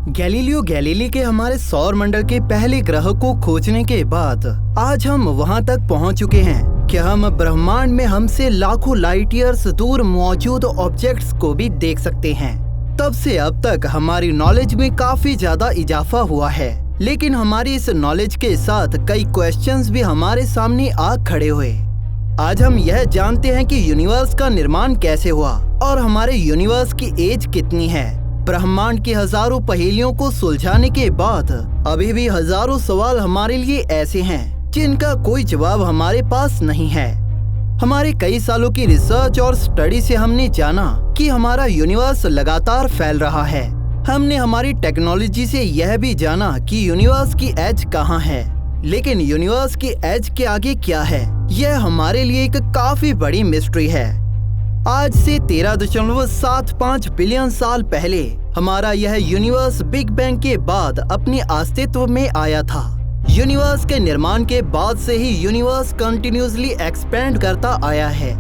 Galileo Galilei के हमारे सौर मंडल के पहले ग्रह को खोजने के बाद आज हम वहां तक पहुंच चुके हैं कि हम ब्रह्मांड में हमसे लाखों लाइट ईयर्स दूर मौजूद ऑब्जेक्ट्स को भी देख सकते हैं। तब से अब तक हमारी नॉलेज में काफी ज्यादा इजाफा हुआ है, लेकिन हमारी इस नॉलेज के साथ कई क्वेश्चंस भी हमारे सामने आ खड़े हुए। आज हम यह जानते हैं कि यूनिवर्स का निर्माण कैसे हुआ और हमारे यूनिवर्स की एज कितनी है। ब्रह्मांड की हजारों पहेलियों को सुलझाने के बाद अभी भी हजारों सवाल हमारे लिए ऐसे हैं जिनका कोई जवाब हमारे पास नहीं है। हमारे कई सालों की रिसर्च और स्टडी से हमने जाना कि हमारा यूनिवर्स लगातार फैल रहा है। हमने हमारी टेक्नोलॉजी से यह भी जाना कि यूनिवर्स की एज कहाँ है, लेकिन यूनिवर्स की एज के आगे क्या है, यह हमारे लिए एक काफी बड़ी मिस्ट्री है। आज से 13.75 बिलियन साल पहले हमारा यह यूनिवर्स बिग बैंग के बाद अपने अस्तित्व में आया था। यूनिवर्स के निर्माण के बाद से ही यूनिवर्स कंटिन्यूअसली एक्सपेंड करता आया है।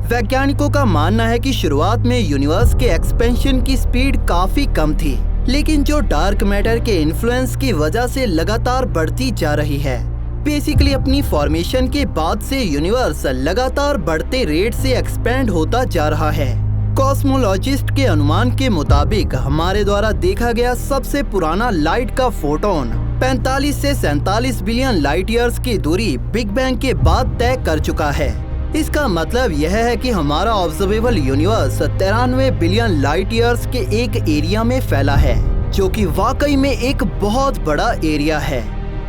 वैज्ञानिकों का मानना है कि शुरुआत में यूनिवर्स के एक्सपेंशन की स्पीड काफी कम थी, लेकिन जो डार्क मैटर के इन्फ्लुएंस की वजह से लगातार बढ़ती जा रही है। बेसिकली अपनी फॉर्मेशन के बाद से यूनिवर्स लगातार बढ़ते रेट से एक्सपेंड होता जा रहा है। कॉस्मोलॉजिस्ट के अनुमान के मुताबिक हमारे द्वारा देखा गया सबसे पुराना लाइट का फोटोन 45 से 47 बिलियन लाइट ईयर्स की दूरी बिग बैंग के बाद तय कर चुका है। इसका मतलब यह है कि हमारा observable universe 93 billion light years के एक एरिया में फैला है, जो कि वाकई में एक बहुत बड़ा एरिया है।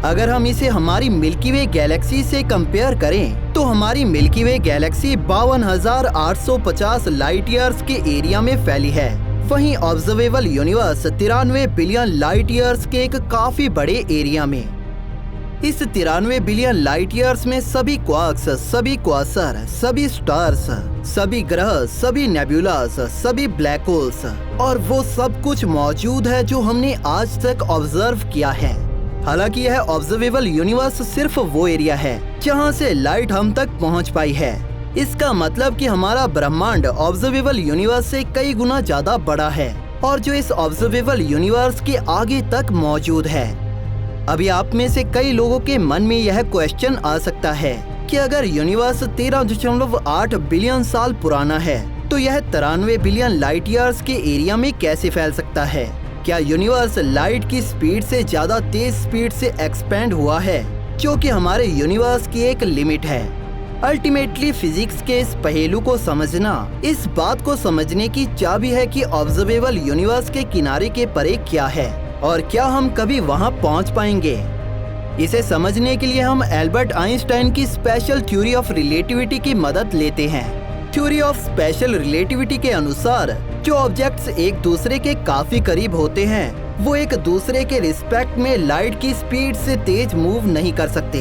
अगर हम इसे हमारी मिल्की वे गैलेक्सी से कंपेयर करें तो हमारी मिल्की वे गैलेक्सी 52,850 लाइट ईयर्स के एरिया में फैली है। वहीं observable universe 93 billion light years के एक काफी बड़े एरिया में। इस 93 बिलियन लाइट ईयर्स में सभी क्वार्क्स, सभी क्वासर, सभी स्टार्स, सभी ग्रह, सभी नेबुलास, सभी ब्लैक होल्स और वो सब कुछ मौजूद है जो हमने आज तक ऑब्जर्व किया है। हालांकि यह ऑब्जर्वेबल यूनिवर्स सिर्फ वो एरिया है जहां से लाइट हम तक पहुंच पाई है। इसका मतलब कि हमारा ब्रह्मांड ऑब्जर्वेबल यूनिवर्स से कई गुना ज्यादा बड़ा है और जो इस ऑब्जर्वेबल यूनिवर्स के आगे तक मौजूद है। अभी आप में से कई लोगों के मन में यह क्वेश्चन आ सकता है कि अगर यूनिवर्स 13.8 बिलियन साल पुराना है तो यह 93 बिलियन लाइट ईयर्स के एरिया में कैसे फैल सकता है। क्या यूनिवर्स लाइट की स्पीड से ज्यादा तेज स्पीड से एक्सपेंड हुआ है, जो कि हमारे यूनिवर्स की एक लिमिट है। अल्टीमेटली फिजिक्स के इस पहलू को समझना इस बात को समझने की चाबी है कि ऑब्जर्वेबल यूनिवर्स के किनारे के परे क्या है और क्या हम कभी वहां पहुंच पाएंगे। इसे समझने के लिए हम एल्बर्ट आइंस्टाइन की स्पेशल थ्योरी ऑफ रिलेटिविटी की मदद लेते हैं। थ्योरी ऑफ स्पेशल रिलेटिविटी के अनुसार जो ऑब्जेक्ट्स एक दूसरे के काफी करीब होते हैं वो एक दूसरे के रिस्पेक्ट में लाइट की स्पीड से तेज मूव नहीं कर सकते,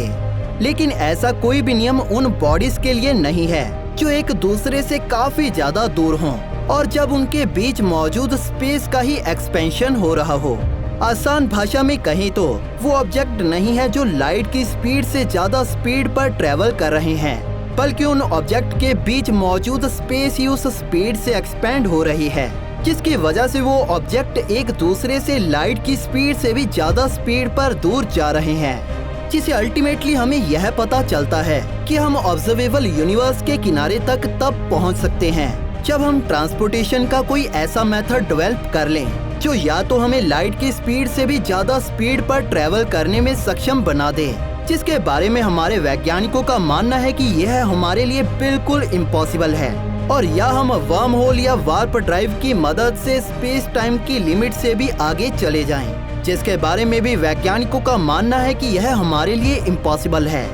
लेकिन ऐसा कोई भी नियम उन बॉडीज के लिए नहीं है जो एक दूसरे से काफी ज्यादा दूर हों और जब उनके बीच मौजूद स्पेस का ही एक्सपेंशन हो रहा हो। आसान भाषा में कहें तो वो ऑब्जेक्ट नहीं है जो लाइट की स्पीड से ज्यादा स्पीड पर ट्रेवल कर रहे हैं, बल्कि उन ऑब्जेक्ट के बीच मौजूद स्पेस ही उस स्पीड से एक्सपेंड हो रही है, जिसकी वजह से वो ऑब्जेक्ट एक दूसरे से लाइट की स्पीड से भी ज्यादा स्पीड पर दूर जा रहे हैं। जिसे अल्टीमेटली हमें यह पता चलता है कि हम ऑब्जर्वेबल यूनिवर्स के किनारे तक तब पहुंच सकते हैं जब हम ट्रांसपोर्टेशन का कोई ऐसा मेथड डेवलप कर लें जो या तो हमें लाइट की स्पीड से भी ज्यादा स्पीड पर ट्रेवल करने में सक्षम बना दे, जिसके बारे में हमारे वैज्ञानिकों का मानना है कि यह हमारे लिए बिल्कुल इम्पॉसिबल है, और या हम वर्म होल या वार्प ड्राइव की मदद से स्पेस टाइम की लिमिट से भी आगे चले जाएं, जिसके बारे में भी वैज्ञानिकों का मानना है कि यह हमारे लिए इम्पॉसिबल है।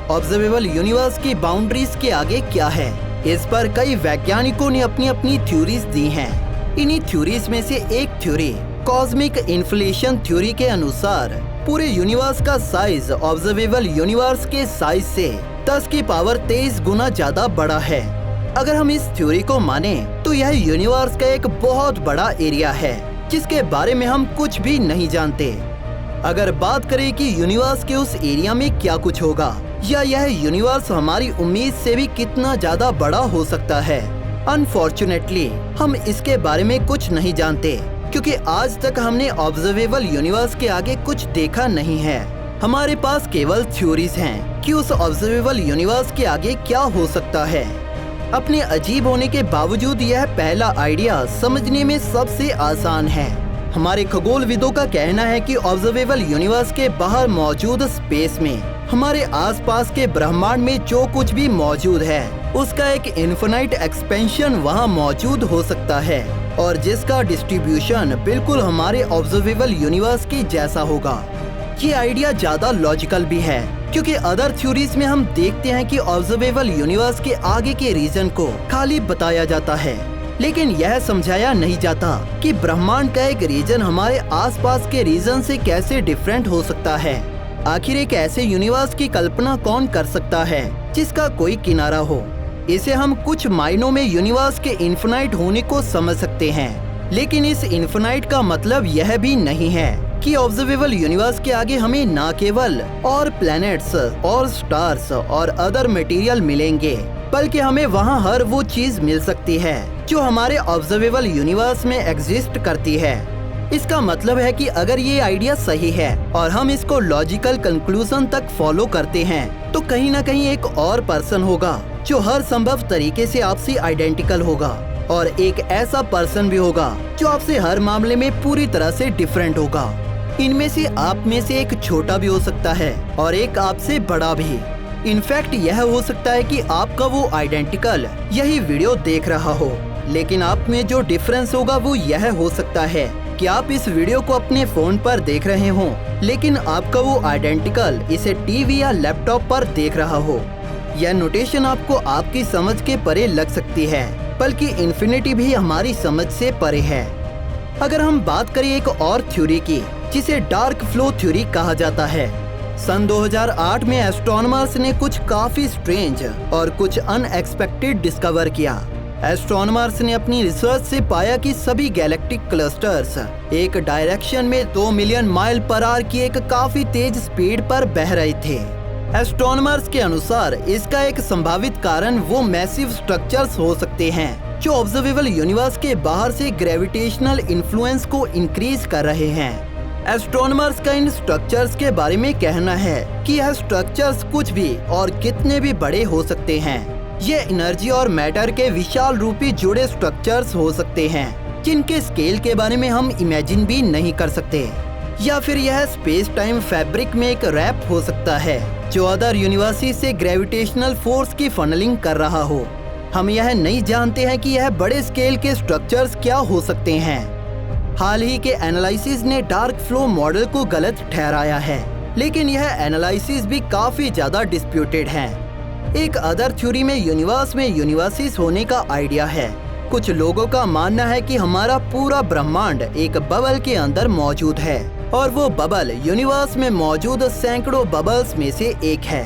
ऑब्जर्वेबल यूनिवर्स की बाउंड्रीज के आगे क्या है, इस पर कई वैज्ञानिकों ने अपनी अपनी थ्योरीज दी हैं। इन्हीं थ्योरीज में से एक थ्योरी कॉस्मिक इन्फ्लेशन थ्योरी के अनुसार पूरे यूनिवर्स का साइज ऑब्जर्वेबल यूनिवर्स के साइज से 10 की पावर 23 गुना ज्यादा बड़ा है। अगर हम इस थ्योरी को माने तो यह यूनिवर्स का एक बहुत बड़ा एरिया है जिसके बारे में हम कुछ भी नहीं जानते। अगर बात करें कि यूनिवर्स के उस एरिया में क्या कुछ होगा या यह यूनिवर्स हमारी उम्मीद से भी कितना ज्यादा बड़ा हो सकता है, अनफॉर्चुनेटली हम इसके बारे में कुछ नहीं जानते। क्योंकि आज तक हमने ऑब्जर्वेबल यूनिवर्स के आगे कुछ देखा नहीं है। हमारे पास केवल थ्योरीज हैं कि उस ऑब्जर्वेबल यूनिवर्स के आगे क्या हो सकता है। अपने अजीब होने के बावजूद यह पहला आइडिया समझने में सबसे आसान है। हमारे खगोलविदों का कहना है कि ऑब्जर्वेबल यूनिवर्स के बाहर मौजूद स्पेस में, हमारे आसपास के ब्रह्मांड में जो कुछ भी मौजूद है उसका एक इन्फिनाइट एक्सपेंशन वहाँ मौजूद हो सकता है और जिसका डिस्ट्रीब्यूशन बिल्कुल हमारे ऑब्जर्वेबल यूनिवर्स की जैसा होगा। ये आइडिया ज्यादा लॉजिकल भी है क्योंकि अदर थ्योरीज में हम देखते हैं कि ऑब्जर्वेबल यूनिवर्स के आगे के रीजन को खाली बताया जाता है, लेकिन यह समझाया नहीं जाता कि ब्रह्मांड का एक रीजन हमारे आसपास के रीजन से कैसे डिफरेंट हो सकता है। आखिर एक ऐसे यूनिवर्स की कल्पना कौन कर सकता है जिसका कोई किनारा हो। इसे हम कुछ मायनों में यूनिवर्स के इन्फिनाइट होने को समझ सकते हैं, लेकिन इस इन्फिनाइट का मतलब यह भी नहीं है कि ऑब्जर्वेबल यूनिवर्स के आगे हमें ना केवल और प्लैनेट्स और स्टार्स और अदर मटेरियल मिलेंगे, बल्कि हमें वहाँ हर वो चीज मिल सकती है जो हमारे ऑब्जर्वेबल यूनिवर्स में एग्जिस्ट करती है। इसका मतलब है कि अगर ये आइडिया सही है और हम इसको लॉजिकल कंक्लूजन तक फॉलो करते हैं तो कहीं ना कहीं एक और पर्सन होगा जो हर संभव तरीके से आपसे आइडेंटिकल होगा, और एक ऐसा पर्सन भी होगा जो आपसे हर मामले में पूरी तरह से डिफरेंट होगा। इनमें से आप में से एक छोटा भी हो सकता है और एक आपसे बड़ा भी। इनफैक्ट यह हो सकता है कि आपका वो आइडेंटिकल यही वीडियो देख रहा हो, लेकिन आप में जो डिफरेंस होगा वो यह हो सकता है कि आप इस वीडियो को अपने फोन पर देख रहे हो, लेकिन आपका वो आइडेंटिकल इसे टीवी या लैपटॉप पर देख रहा हो। यह नोटेशन आपको आपकी समझ के परे लग सकती है, बल्कि इन्फिनिटी भी हमारी समझ से परे है। अगर हम बात करें एक और थ्योरी की जिसे डार्क फ्लो थ्योरी कहा जाता है, सन 2008 में एस्ट्रोनॉमर्स ने कुछ काफी स्ट्रेंज और कुछ अनएक्सपेक्टेड डिस्कवर किया। एस्ट्रोनॉमर्स ने अपनी रिसर्च से पाया कि सभी गैलेक्टिक क्लस्टर्स एक डायरेक्शन में 2 मिलियन माइल पर आवर की एक काफी तेज स्पीड पर बह रहे थे। एस्ट्रोनॉमर्स के अनुसार इसका एक संभावित कारण वो मैसिव स्ट्रक्चर्स हो सकते हैं जो ऑब्जर्वेबल यूनिवर्स के बाहर से ग्रेविटेशनल इन्फ्लुएंस को इंक्रीज कर रहे हैं। एस्ट्रोनॉमर्स का इन स्ट्रक्चर्स के बारे में कहना है कि यह स्ट्रक्चर्स कुछ भी और कितने भी बड़े हो सकते हैं। ये एनर्जी और मैटर के विशाल रूपी जुड़े स्ट्रक्चर्स हो सकते हैं जिनके स्केल के बारे में हम इमेजिन भी नहीं कर सकते, या फिर यह स्पेस टाइम फैब्रिक में एक रैप हो सकता है जो अदर यूनिवर्सिटी से ग्रेविटेशनल फोर्स की फनलिंग कर रहा हो। हम यह नहीं जानते हैं कि यह बड़े स्केल के स्ट्रक्चर्स क्या हो सकते हैं। हाल ही के एनालिसिस ने डार्क फ्लो मॉडल को गलत ठहराया है, लेकिन यह एनालिसिस भी काफी ज्यादा डिस्प्यूटेड है। एक अदर थ्योरी में यूनिवर्सिस होने का आइडिया है। कुछ लोगों का मानना है कि हमारा पूरा ब्रह्मांड एक बबल के अंदर मौजूद है और वो बबल यूनिवर्स में मौजूद सैकड़ों बबल्स में से एक है।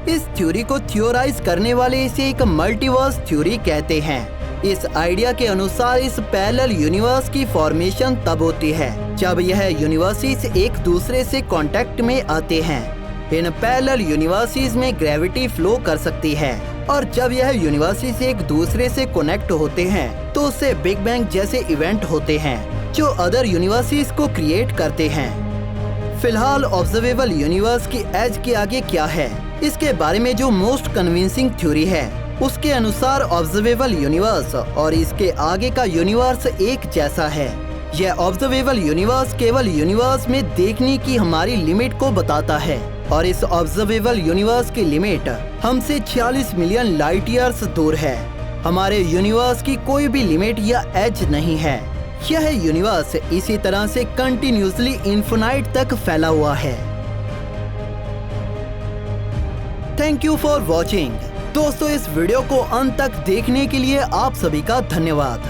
इस थ्योरी को थ्योराइज करने वाले इसे एक मल्टीवर्स थ्योरी कहते हैं। इस आइडिया के अनुसार इस पैरेलल यूनिवर्स की फॉर्मेशन तब होती है जब यह यूनिवर्सिस एक दूसरे से कांटेक्ट में आते हैं। इन पैरेलल यूनिवर्सिस में ग्रेविटी फ्लो कर सकती है और जब यह यूनिवर्सिस एक दूसरे से कनेक्ट होते हैं तो उससे बिग बैंग जैसे इवेंट होते हैं जो अदर यूनिवर्सिस को क्रिएट करते हैं। फिलहाल ऑब्जर्वेबल यूनिवर्स की एज के आगे क्या है, इसके बारे में जो मोस्ट कन्विंसिंग थ्योरी है उसके अनुसार ऑब्जर्वेबल यूनिवर्स और इसके आगे का यूनिवर्स एक जैसा है। यह ऑब्जर्वेबल यूनिवर्स केवल यूनिवर्स में देखने की हमारी लिमिट को बताता है और इस ऑब्जर्वेबल यूनिवर्स की लिमिट हमसे 46 मिलियन लाइट ईयर्स दूर है। हमारे यूनिवर्स की कोई भी लिमिट या एज नहीं है। यह यूनिवर्स इसी तरह से कंटिन्यूसली इन्फिनाइट तक फैला हुआ है। Thank you for watching. दोस्तों, इस वीडियो को अंत तक देखने के लिए आप सभी का धन्यवाद।